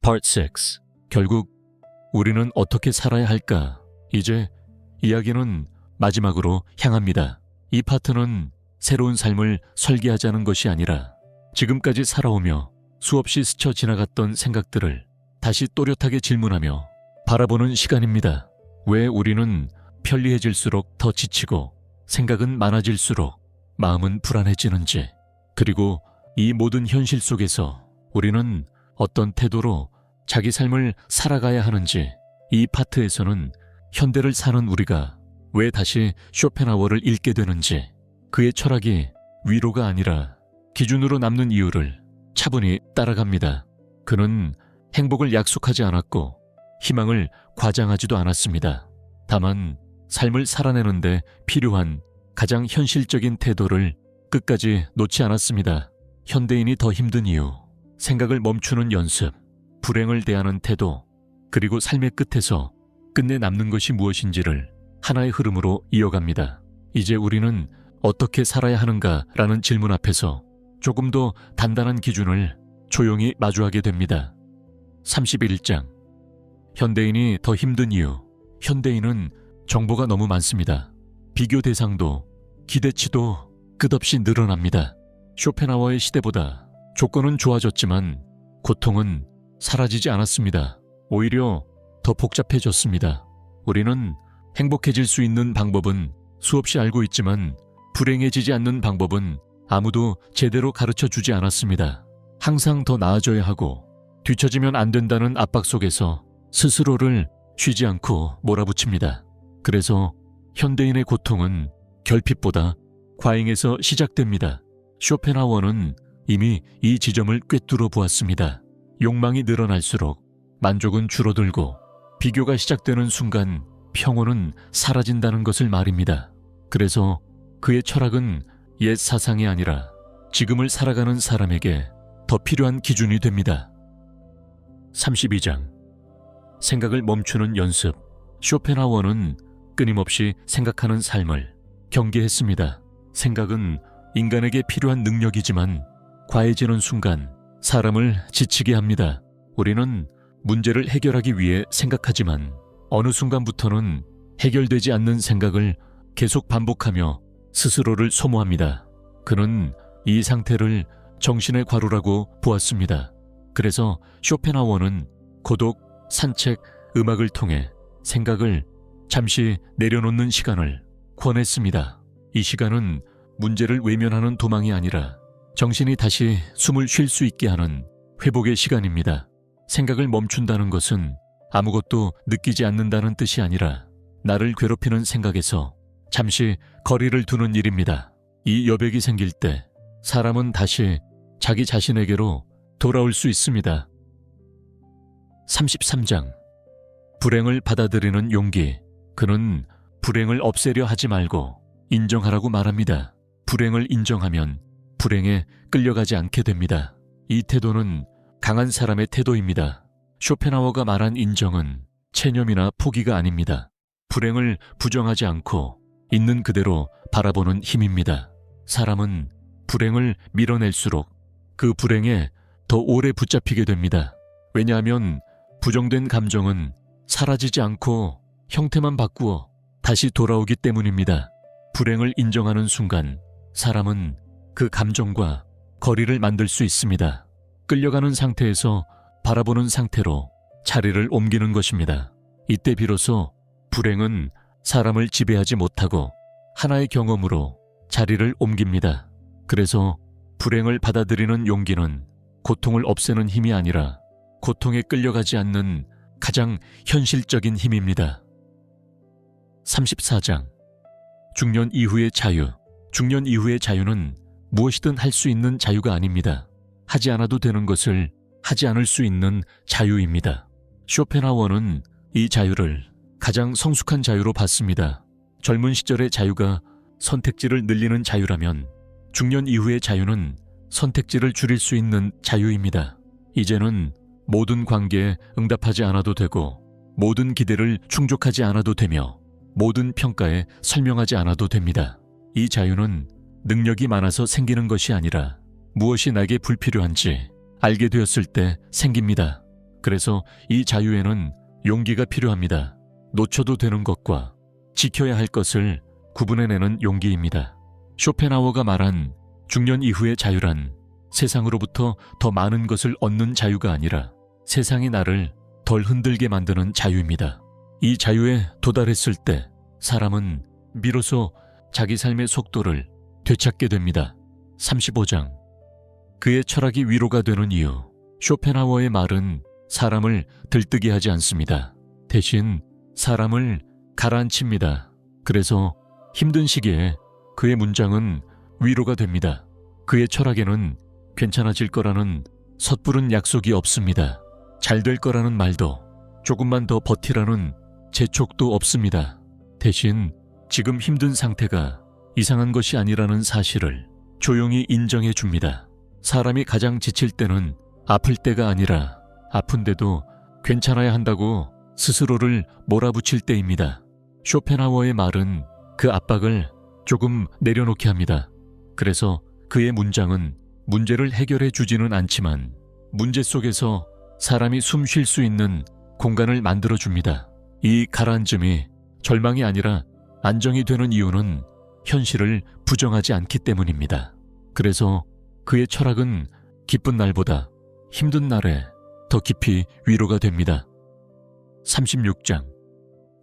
Part 6. 결국 우리는 어떻게 살아야 할까? 이제 이야기는 마지막으로 향합니다. 이 파트는 새로운 삶을 설계하자는 것이 아니라 지금까지 살아오며 수없이 스쳐 지나갔던 생각들을 다시 또렷하게 질문하며 바라보는 시간입니다. 왜 우리는 편리해질수록 더 지치고 생각은 많아질수록 마음은 불안해지는지, 그리고 이 모든 현실 속에서 우리는 어떤 태도로 자기 삶을 살아가야 하는지, 이 파트에서는 현대를 사는 우리가 왜 다시 쇼펜하워를 읽게 되는지, 그의 철학이 위로가 아니라 기준으로 남는 이유를 차분히 따라갑니다. 그는 행복을 약속하지 않았고 희망을 과장하지도 않았습니다. 다만 삶을 살아내는데 필요한 가장 현실적인 태도를 끝까지 놓지 않았습니다. 현대인이 더 힘든 이유, 생각을 멈추는 연습, 불행을 대하는 태도, 그리고 삶의 끝에서 끝내 남는 것이 무엇인지를 하나의 흐름으로 이어갑니다. 이제 우리는 어떻게 살아야 하는가라는 질문 앞에서 조금 더 단단한 기준을 조용히 마주하게 됩니다. 31장. 현대인이 더 힘든 이유. 현대인은 정보가 너무 많습니다. 비교 대상도 기대치도 끝없이 늘어납니다. 쇼펜하워의 시대보다 조건은 좋아졌지만 고통은 사라지지 않았습니다. 오히려 더 복잡해졌습니다. 우리는 행복해질 수 있는 방법은 수없이 알고 있지만 불행해지지 않는 방법은 아무도 제대로 가르쳐 주지 않았습니다. 항상 더 나아져야 하고 뒤처지면 안 된다는 압박 속에서 스스로를 쉬지 않고 몰아붙입니다. 그래서 현대인의 고통은 결핍보다 과잉에서 시작됩니다. 쇼펜하워는 이미 이 지점을 꿰뚫어 보았습니다. 욕망이 늘어날수록 만족은 줄어들고 비교가 시작되는 순간 평온은 사라진다는 것을 말입니다. 그래서 그의 철학은 옛 사상이 아니라 지금을 살아가는 사람에게 더 필요한 기준이 됩니다. 32장. 생각을 멈추는 연습. 쇼펜하워는 끊임없이 생각하는 삶을 경계했습니다. 생각은 인간에게 필요한 능력이지만 과해지는 순간 사람을 지치게 합니다. 우리는 문제를 해결하기 위해 생각하지만 어느 순간부터는 해결되지 않는 생각을 계속 반복하며 스스로를 소모합니다. 그는 이 상태를 정신의 과로라고 보았습니다. 그래서 쇼펜하워는 고독, 산책, 음악을 통해 생각을 잠시 내려놓는 시간을 권했습니다. 이 시간은 문제를 외면하는 도망이 아니라 정신이 다시 숨을 쉴 수 있게 하는 회복의 시간입니다. 생각을 멈춘다는 것은 아무것도 느끼지 않는다는 뜻이 아니라 나를 괴롭히는 생각에서 잠시 거리를 두는 일입니다. 이 여백이 생길 때 사람은 다시 자기 자신에게로 돌아올 수 있습니다. 33장. 불행을 받아들이는 용기. 그는 불행을 없애려 하지 말고 인정하라고 말합니다. 불행을 인정하면 불행에 끌려가지 않게 됩니다. 이 태도는 강한 사람의 태도입니다. 쇼펜하워가 말한 인정은 체념이나 포기가 아닙니다. 불행을 부정하지 않고 있는 그대로 바라보는 힘입니다. 사람은 불행을 밀어낼수록 그 불행에 더 오래 붙잡히게 됩니다. 왜냐하면 부정된 감정은 사라지지 않고 형태만 바꾸어 다시 돌아오기 때문입니다. 불행을 인정하는 순간 사람은 그 감정과 거리를 만들 수 있습니다. 끌려가는 상태에서 바라보는 상태로 자리를 옮기는 것입니다. 이때 비로소 불행은 사람을 지배하지 못하고 하나의 경험으로 자리를 옮깁니다. 그래서 불행을 받아들이는 용기는 고통을 없애는 힘이 아니라 고통에 끌려가지 않는 가장 현실적인 힘입니다. 34장. 중년 이후의 자유. 중년 이후의 자유는 무엇이든 할 수 있는 자유가 아닙니다. 하지 않아도 되는 것을 하지 않을 수 있는 자유입니다. 쇼펜하워는 이 자유를 가장 성숙한 자유로 봤습니다. 젊은 시절의 자유가 선택지를 늘리는 자유라면 중년 이후의 자유는 선택지를 줄일 수 있는 자유입니다. 이제는 모든 관계에 응답하지 않아도 되고 모든 기대를 충족하지 않아도 되며 모든 평가에 설명하지 않아도 됩니다. 이 자유는 능력이 많아서 생기는 것이 아니라 무엇이 나에게 불필요한지 알게 되었을 때 생깁니다. 그래서 이 자유에는 용기가 필요합니다. 놓쳐도 되는 것과 지켜야 할 것을 구분해내는 용기입니다. 쇼펜하우어가 말한 중년 이후의 자유란 세상으로부터 더 많은 것을 얻는 자유가 아니라 세상이 나를 덜 흔들게 만드는 자유입니다. 이 자유에 도달했을 때 사람은 비로소 자기 삶의 속도를 되찾게 됩니다. 35장. 그의 철학이 위로가 되는 이유. 쇼펜하우어의 말은 사람을 들뜨게 하지 않습니다. 대신 사람을 가라앉힙니다. 그래서 힘든 시기에 그의 문장은 위로가 됩니다. 그의 철학에는 괜찮아질 거라는 섣부른 약속이 없습니다. 잘 될 거라는 말도, 조금만 더 버티라는 재촉도 없습니다. 대신 지금 힘든 상태가 이상한 것이 아니라는 사실을 조용히 인정해 줍니다. 사람이 가장 지칠 때는 아플 때가 아니라 아픈데도 괜찮아야 한다고 스스로를 몰아붙일 때입니다. 쇼펜하우어의 말은 그 압박을 조금 내려놓게 합니다. 그래서 그의 문장은 문제를 해결해 주지는 않지만 문제 속에서 사람이 숨 쉴 수 있는 공간을 만들어 줍니다. 이 가라앉음이 절망이 아니라 안정이 되는 이유는 현실을 부정하지 않기 때문입니다. 그래서 그의 철학은 기쁜 날보다 힘든 날에 더 깊이 위로가 됩니다. 36장.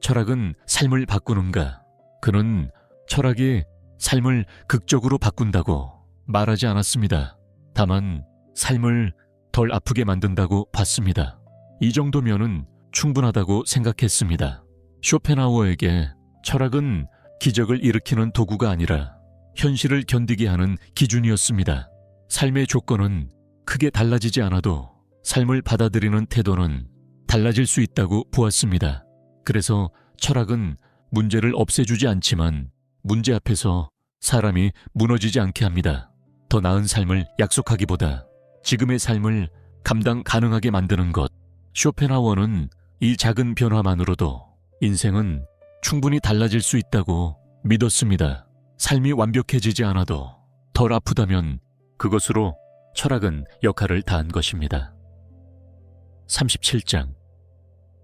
철학은 삶을 바꾸는가? 그는 철학이 삶을 극적으로 바꾼다고 말하지 않았습니다. 다만 삶을 덜 아프게 만든다고 봤습니다. 이 정도면은 충분하다고 생각했습니다. 쇼펜하우어에게 철학은 기적을 일으키는 도구가 아니라 현실을 견디게 하는 기준이었습니다. 삶의 조건은 크게 달라지지 않아도 삶을 받아들이는 태도는 달라질 수 있다고 보았습니다. 그래서 철학은 문제를 없애주지 않지만 문제 앞에서 사람이 무너지지 않게 합니다. 더 나은 삶을 약속하기보다 지금의 삶을 감당 가능하게 만드는 것. 쇼펜하우어는 이 작은 변화만으로도 인생은 충분히 달라질 수 있다고 믿었습니다. 삶이 완벽해지지 않아도 덜 아프다면 그것으로 철학은 역할을 다한 것입니다. 37장.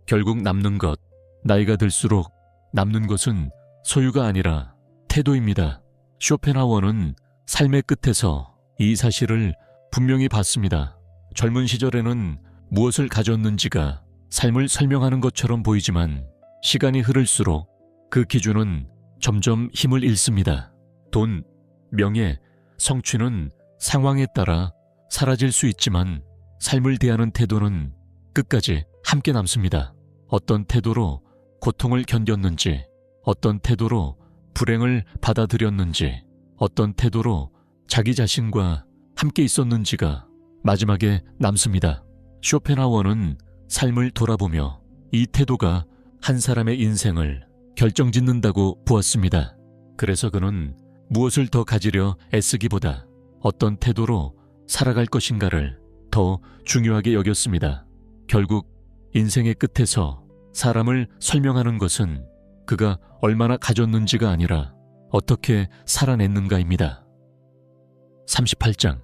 결국 남는 것. 나이가 들수록 남는 것은 소유가 아니라 태도입니다. 쇼펜하우어는 삶의 끝에서 이 사실을 분명히 봤습니다. 젊은 시절에는 무엇을 가졌는지가 삶을 설명하는 것처럼 보이지만 시간이 흐를수록 그 기준은 점점 힘을 잃습니다. 돈, 명예, 성취는 상황에 따라 사라질 수 있지만 삶을 대하는 태도는 끝까지 함께 남습니다. 어떤 태도로 고통을 견뎠는지, 어떤 태도로 불행을 받아들였는지, 어떤 태도로 자기 자신과 함께 있었는지가 마지막에 남습니다. 쇼펜하우어는 삶을 돌아보며 이 태도가 한 사람의 인생을 결정짓는다고 보았습니다. 그래서 그는 무엇을 더 가지려 애쓰기보다 어떤 태도로 살아갈 것인가를 더 중요하게 여겼습니다. 결국 인생의 끝에서 사람을 설명하는 것은 그가 얼마나 가졌는지가 아니라 어떻게 살아냈는가입니다. 38장.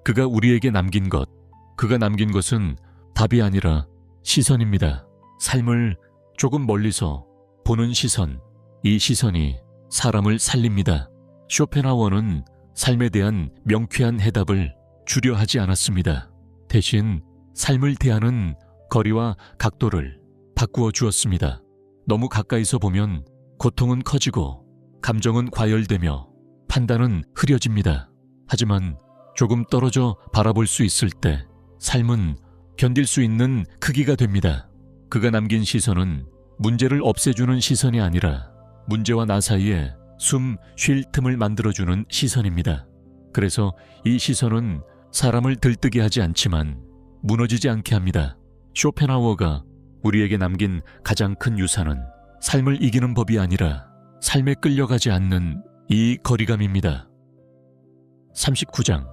그가 우리에게 남긴 것. 그가 남긴 것은 답이 아니라 시선입니다. 삶을 조금 멀리서 보는 시선. 이 시선이 사람을 살립니다. 쇼펜하우어는 삶에 대한 명쾌한 해답을 주려 하지 않았습니다. 대신 삶을 대하는 거리와 각도를 바꾸어 주었습니다. 너무 가까이서 보면 고통은 커지고 감정은 과열되며 판단은 흐려집니다. 하지만 조금 떨어져 바라볼 수 있을 때 삶은 견딜 수 있는 크기가 됩니다. 그가 남긴 시선은 문제를 없애주는 시선이 아니라 문제와 나 사이에 숨 쉴 틈을 만들어주는 시선입니다. 그래서 이 시선은 사람을 들뜨게 하지 않지만 무너지지 않게 합니다. 쇼펜하우어가 우리에게 남긴 가장 큰 유산은 삶을 이기는 법이 아니라 삶에 끌려가지 않는 이 거리감입니다. 39장.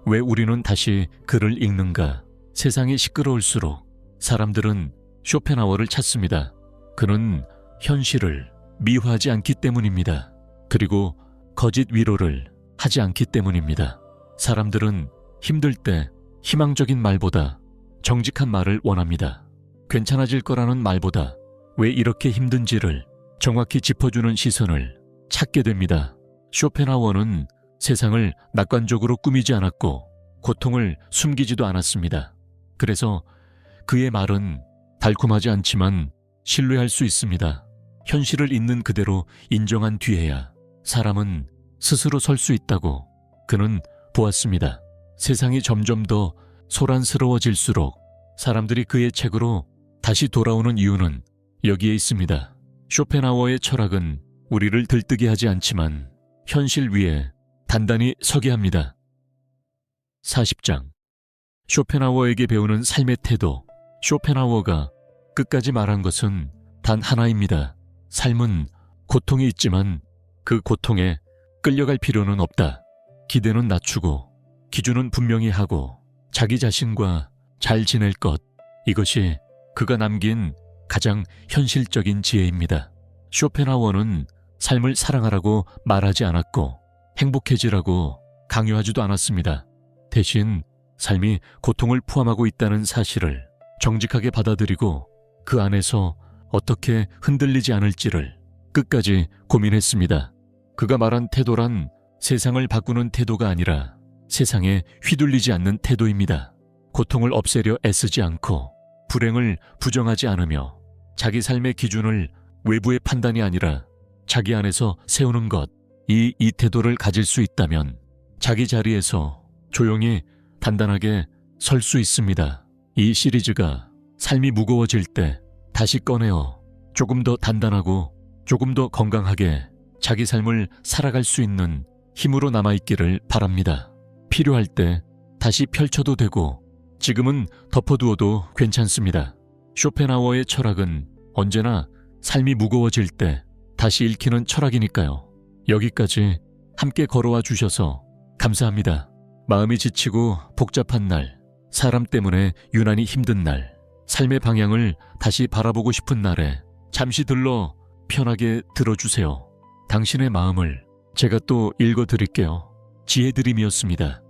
왜 우리는 다시 글을 읽는가? 세상이 시끄러울수록 사람들은 쇼펜하우어를 찾습니다. 그는 현실을 미화하지 않기 때문입니다. 그리고 거짓 위로를 하지 않기 때문입니다. 사람들은 힘들 때 희망적인 말보다 정직한 말을 원합니다. 괜찮아질 거라는 말보다 왜 이렇게 힘든지를 정확히 짚어주는 시선을 찾게 됩니다. 쇼펜하워는 세상을 낙관적으로 꾸미지 않았고 고통을 숨기지도 않았습니다. 그래서 그의 말은 달콤하지 않지만 신뢰할 수 있습니다. 현실을 있는 그대로 인정한 뒤에야 사람은 스스로 설 수 있다고 그는 보았습니다. 세상이 점점 더 소란스러워질수록 사람들이 그의 책으로 다시 돌아오는 이유는 여기에 있습니다. 쇼펜하워의 철학은 우리를 들뜨게 하지 않지만 현실 위에 단단히 서게 합니다. 40장. 쇼펜하워에게 배우는 삶의 태도. 쇼펜하워가 끝까지 말한 것은 단 하나입니다. 삶은 고통이 있지만 그 고통에 끌려갈 필요는 없다. 기대는 낮추고 기준은 분명히 하고 자기 자신과 잘 지낼 것. 이것이 그가 남긴 가장 현실적인 지혜입니다. 쇼펜하워는 삶을 사랑하라고 말하지 않았고 행복해지라고 강요하지도 않았습니다. 대신 삶이 고통을 포함하고 있다는 사실을 정직하게 받아들이고 그 안에서 어떻게 흔들리지 않을지를 끝까지 고민했습니다. 그가 말한 태도란 세상을 바꾸는 태도가 아니라 세상에 휘둘리지 않는 태도입니다. 고통을 없애려 애쓰지 않고 불행을 부정하지 않으며 자기 삶의 기준을 외부의 판단이 아니라 자기 안에서 세우는 것. 이 태도를 가질 수 있다면 자기 자리에서 조용히 단단하게 설 수 있습니다. 이 시리즈가 삶이 무거워질 때 다시 꺼내어 조금 더 단단하고 조금 더 건강하게 자기 삶을 살아갈 수 있는 힘으로 남아있기를 바랍니다. 필요할 때 다시 펼쳐도 되고 지금은 덮어두어도 괜찮습니다. 쇼펜하워의 철학은 언제나 삶이 무거워질 때 다시 읽히는 철학이니까요. 여기까지 함께 걸어와 주셔서 감사합니다. 마음이 지치고 복잡한 날, 사람 때문에 유난히 힘든 날, 삶의 방향을 다시 바라보고 싶은 날에 잠시 들러 편하게 들어주세요. 당신의 마음을 제가 또 읽어드릴게요. 지혜드림이었습니다.